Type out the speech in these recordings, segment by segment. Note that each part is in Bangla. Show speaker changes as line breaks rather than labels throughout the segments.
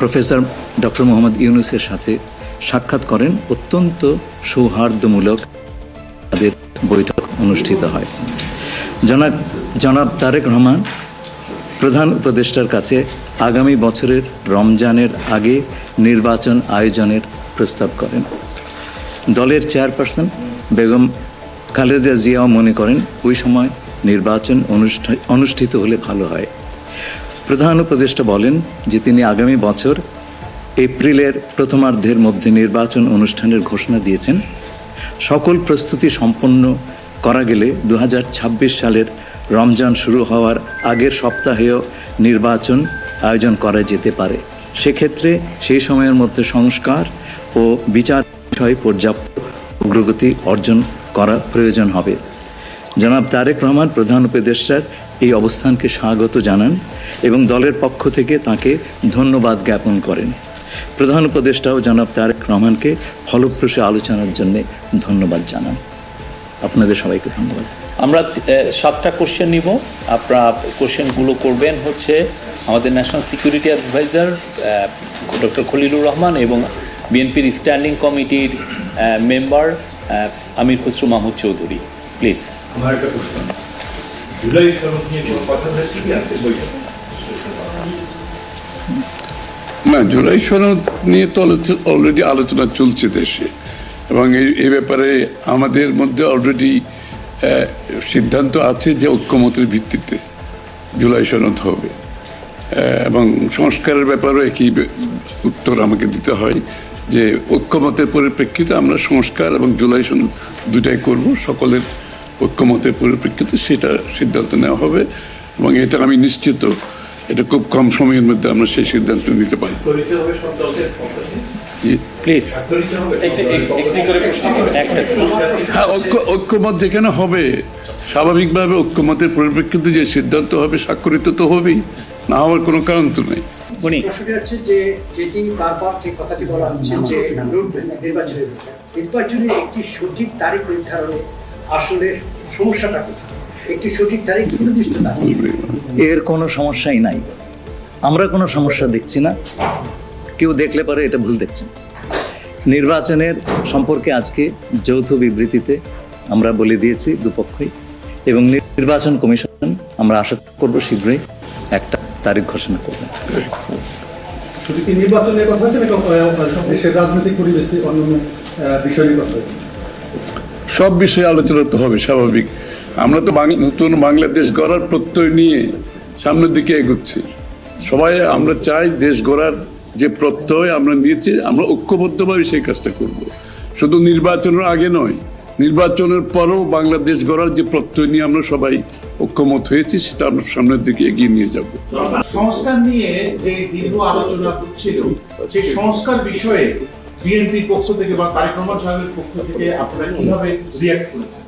প্রফেসর ডক্টর মোহাম্মদ ইউনূসের সাথে সাক্ষাৎ করেন। অত্যন্ত সৌহার্দ্যমূলক তাদের বৈঠক অনুষ্ঠিত হয়। জনাব তারেক রহমান প্রধান উপদেষ্টার কাছে আগামী বছরের রমজানের আগে নির্বাচন আয়োজনের প্রস্তাব করেন। দলের চেয়ারপারসন বেগম খালেদা জিয়াও মনে করেন ওই সময় নির্বাচন অনুষ্ঠিত হলে ভালো হয়। প্রধান উপদেষ্টা বলেন যে তিনি আগামী বছর এপ্রিলের প্রথমার্ধের মধ্যে নির্বাচন অনুষ্ঠানের ঘোষণা দিয়েছেন। সকল প্রস্তুতি সম্পন্ন করা গেলে 2026 সালের রমজান শুরু হওয়ার আগের সপ্তাহেও নির্বাচন আয়োজন করা যেতে পারে। সেক্ষেত্রে সেই সময়ের মধ্যে সংস্কার ও বিচার বিষয়ে পর্যাপ্ত অগ্রগতি অর্জন করা প্রয়োজন হবে। জনাব তারেক রহমান প্রধান উপদেষ্টার এই অবস্থানকে স্বাগত জানান এবং দলের পক্ষ থেকে তাকে ধন্যবাদ জ্ঞাপন করেন। প্রধান উপদেষ্টাও জনাব তারেক রহমানকে ফলপ্রসূ আলোচনার জন্য ধন্যবাদ জানান। আপনাদের সবাইকে ধন্যবাদ।
আমরা 7টা কোশ্চেন নিব। আপনারা কোশ্চেনগুলো করবেন হচ্ছে আমাদের national security adviser doctor Khalilur Rahman এবং বিএনপির স্ট্যান্ডিং কমিটির মেম্বার আমির খসরু মাহমুদ চৌধুরী। প্লিজ।
আমার একটা প্রশ্ন, জুলাই সনদ নিয়ে কোনো কথা হয়েছে কি আছে বৈঠকে?
না, জুলাই সনদ নিয়ে তো অলরেডি আলোচনা চলছে দেশে, এবং এই ব্যাপারে আমাদের মধ্যে অলরেডি সিদ্ধান্ত আছে যে ঐক্যমতের ভিত্তিতে জুলাই সনদ হবে, এবং সংস্কারের ব্যাপারেও একই উত্তর আমাকে দিতে হয় যে ঐক্যমতের পরিপ্রেক্ষিতে আমরা সংস্কার এবং জুলাই সনদ দুটাই করব। সকলের ঐক্যমতের পরিপ্রেক্ষিতে সেটা সিদ্ধান্ত নেওয়া হবে, এবং এটা আমি নিশ্চিত এটা খুব কম সময়ের মধ্যে আমরা সেই সিদ্ধান্ত নিতে পারি। হ্যাঁ, ঐক্যমত যেখানে হবে স্বাভাবিকভাবে ঐক্যমতের পরিপ্রেক্ষিতে যে সিদ্ধান্ত হবে স্বাক্ষরিত তো হবেই, না হওয়ার কোনো কারণ তো নেই।
যেটি বারবার যে কথাটি বলা হচ্ছে যে নির্বাচনের একটি সঠিক তারিখ নির্ধারণে আসলে সমস্যাটা কোথায়? একটি সঠিক তারিখ সুনির্দিষ্ট তারিখ,
এর কোনো সমস্যাই নাই। আমরা কোনো সমস্যা দেখছি না। কেউ দেখলে পরে এটা ভুল দেখছেন। নির্বাচনের সম্পর্কে আজকে যৌথ বিবৃতিতে আমরা বলে দিয়েছি দুপক্ষই, এবং নির্বাচন কমিশন আমরা আশা করব শীঘ্রই একটা তারিখ ঘোষণা করবেন।
শুধু কি নির্বাচনের কথা হচ্ছে নাকি দেশের রাজনৈতিক পরিবেশে অন্যান্য বিষয়ের কথা?
সব বিষয়ে আলোচনা তো হবে, স্বাভাবিক। আমরা তো নতুন বাংলাদেশ গড়ার প্রত্যয় নিয়ে সামনের দিকে এগোচ্ছি। সবাই আমরা চাই দেশ গড়ার যে প্রত্যয় আমরা নিয়েছি, আমরা ঐক্যবদ্ধভাবে সেই কাজটা করব। শুধু নির্বাচনের আগে নয়, নির্বাচনের পরও বাংলাদেশ গড়ার যে প্রত্যয় নিয়ে আমরা সবাই ঐক্যমত হয়েছি, সেটা আমরা সামনের দিকে এগিয়ে নিয়ে যাব।
সংস্কার নিয়ে যে দীর্ঘ আলোচনা হচ্ছিল, সেই সংস্কার বিষয়ে বিএনপির পক্ষ থেকে বা তারেক রহমান সাহেবের পক্ষ থেকে আপনারা কিভাবে রিঅ্যাক্ট করেছেন?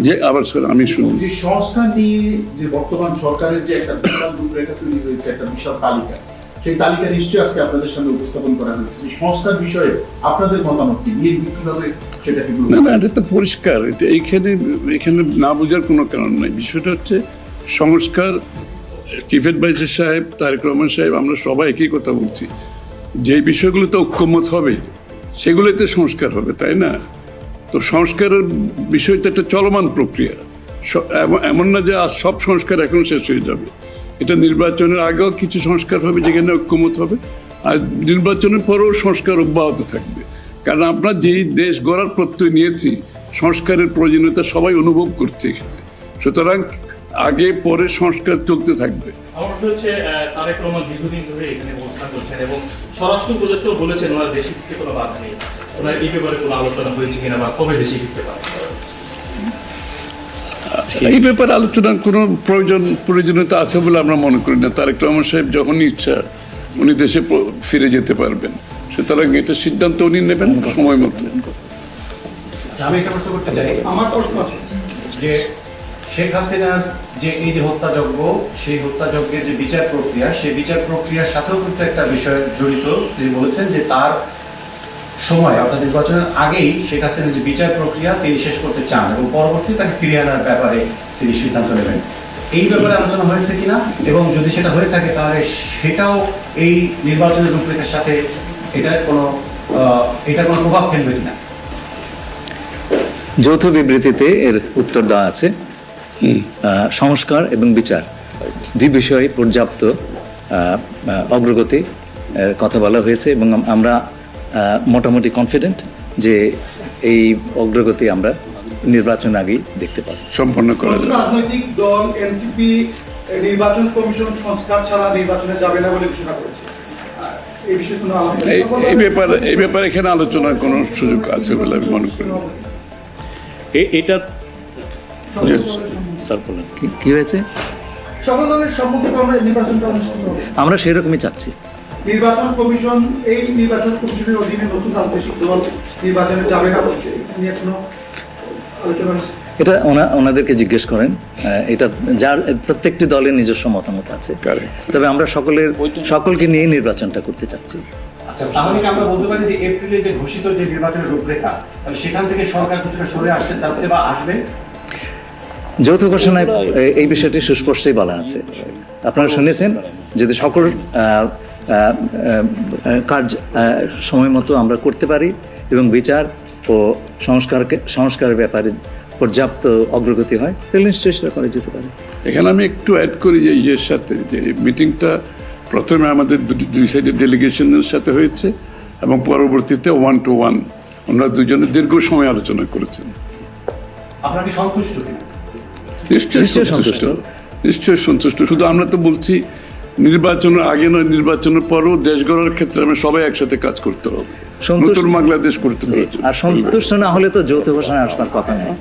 যে আবার আমি শুনি
যে সংস্কার নিয়ে যে বর্তমান সরকারের যে একটা বিশাল রূপরেখা তৈরি হয়েছে, একটা বিশাল তালিকা, সেই তালিকা নিশ্চয়ই আজকে আপনাদের সামনে উপস্থাপন করা হয়েছে। এই সংস্কার বিষয়ে আপনাদের মতামত কি? বিএনপি কিভাবে সেটাকে?
না, এটা তো পরিষ্কার। এটা এখানে না বোঝার কোনো কারণ নাই। বিষয়টা হচ্ছে সংস্কার। চিফ অ্যাডভাইজার সাহেব, তারেক রহমান সাহেব, আমরা সবাই একই কথা বলছি। যে বিষয়গুলোতে ঐক্যমত হবে সেগুলোতে সংস্কার হবে, তাই না? তো সংস্কারের বিষয়টা একটা চলমান প্রক্রিয়া। এমন না যে আজ সব সংস্কার এখন শেষ হয়ে যাবে। এটা নির্বাচনের আগেও কিছু সংস্কার হবে যেখানে ঐক্যমত হবে, আর নির্বাচনের পরেও সংস্কার অব্যাহত থাকবে। কারণ আমরা যেই দেশ গড়ার প্রত্যয় নিয়েছি, সংস্কারের প্রয়োজনীয়তা সবাই অনুভব করছে। সুতরাং আগে পরে সংস্কার চলতে থাকবে।
আমার হচ্ছে তারেক রহমান দীর্ঘদিন ধরে এখানে অবস্থান করছেন এবং স্বরাষ্ট্র উপদেষ্টাও বলেছেন ওনার দেশে ফিরতে কোনো বাধা নেই। ওনার এই ব্যাপারে কোনো আলোচনা হয়েছে কিনা বা কবে দেশে ফিরতে পারে?
এই ব্যাপারে আলোচনার কোনো প্রয়োজনীয়তা আছে বলে আমরা মনে করি না। তারেক রহমান সাহেব যখনই ইচ্ছা উনি দেশে ফিরে যেতে পারবেন, সুতরাং এটা সিদ্ধান্ত উনি নেবেন সময় মতো।
আমি একটা প্রশ্ন করতে চাই। আমার প্রশ্ন আছে যে শেখ হাসিনার যে এই যে হত্যাযজ্ঞ, সেই হত্যাযজ্ঞের যে বিচার প্রক্রিয়া, সেই বিচার প্রক্রিয়ার সাথেও কিন্তু একটা বিষয় জড়িত। তিনি বলেছেন যে তার সময় অর্থাৎ নির্বাচনের আগেই শেখ হাসিনার যে বিচার প্রক্রিয়া তিনি শেষ করতে চান এবং পরবর্তী তাকে ফিরিয়ে আনার ব্যাপারে তিনি সিদ্ধান্ত নেবেন। এই ব্যাপারে আলোচনা হয়েছে কিনা, এবং যদি সেটা হয়ে থাকে তাহলে সেটাও এই নির্বাচনের রূপরেখার সাথে এটার কোনো প্রভাব ফেলবে কিনা?
যৌথ বিবৃতিতে এর উত্তর দেওয়া আছে। সংস্কার এবং বিচার দুই বিষয়ে পর্যাপ্ত অগ্রগতি কথা বলা হয়েছে, এবং আমরা মোটামুটি কনফিডেন্ট যে এই অগ্রগতি আমরা নির্বাচন আগেই দেখতে পাবো, সম্পন্ন করা যাবে।
রাজনৈতিক দল এনসিপি নির্বাচন কমিশন সংস্কার ছাড়া নির্বাচনে যাবে না বলে ঘোষণা করেছে।
এই ব্যাপারে এখানে আলোচনার কোনো সুযোগ আছে বলে আমি মনে করি।
এটা
কি হয়েছে?
সকল দলের সম্মতিক্রমে নির্বাচনটা অনুষ্ঠিত হবে, আমরা
সেরকমই চাচ্ছি।
নির্বাচন কমিশন এই নির্বাচন কমিশনের অধীনে নতুন রাজনৈতিক দল নির্বাচনে যাবে না বলছে, নিয়ে কোনো আলোচনা হচ্ছে?
এটা ওনাদেরকে জিজ্ঞেস করেন। এটা যার প্রত্যেকটি দলের নিজস্ব মতামত আছে, তবে আমরা সকলকে নিয়ে নির্বাচনটা করতে চাচ্ছি।
আচ্ছা, তাহলে কি আমরা বলতে পারি যে এপ্রিলে যে ঘোষিত যে নির্বাচনের রূপরেখা, তাহলে সেখান থেকে সরকার কিছুটা সরে আসতে চাচ্ছে বা আসবে?
যৌথ ঘোষণায় এই বিষয়টি সুস্পষ্টই বলা আছে। আপনারা শুনেছেন, যদি সকল কাজ সময় মতো আমরা করতে পারি এবং বিচার ও সংস্কারের ব্যাপারে পর্যাপ্ত অগ্রগতি হয়, তাহলে নিশ্চয়ই সেটা করা যেতে পারে।
এখানে আমি একটু অ্যাড করি যে ইয়ের সাথে, যে মিটিংটা প্রথমে আমাদের দুই সাইডের ডেলিগেশনের সাথে হয়েছে এবং পরবর্তীতে 1 to 1 ওনারা দুজনে দীর্ঘ সময় আলোচনা করেছেন।
আপনারা কি সন্তুষ্ট?
নিশ্চয়ই সন্তুষ্ট। শুধু আমরা তো বলছি নির্বাচনের আগে নয়, নির্বাচনের পরও দেশ গড়ার ক্ষেত্রে আমরা সবাই একসাথে কাজ করতে হবে, নতুন বাংলাদেশ করতে হবে।
আর সন্তুষ্ট না হলে তো যৌথ ঘোষণা আসবার কথা নেই।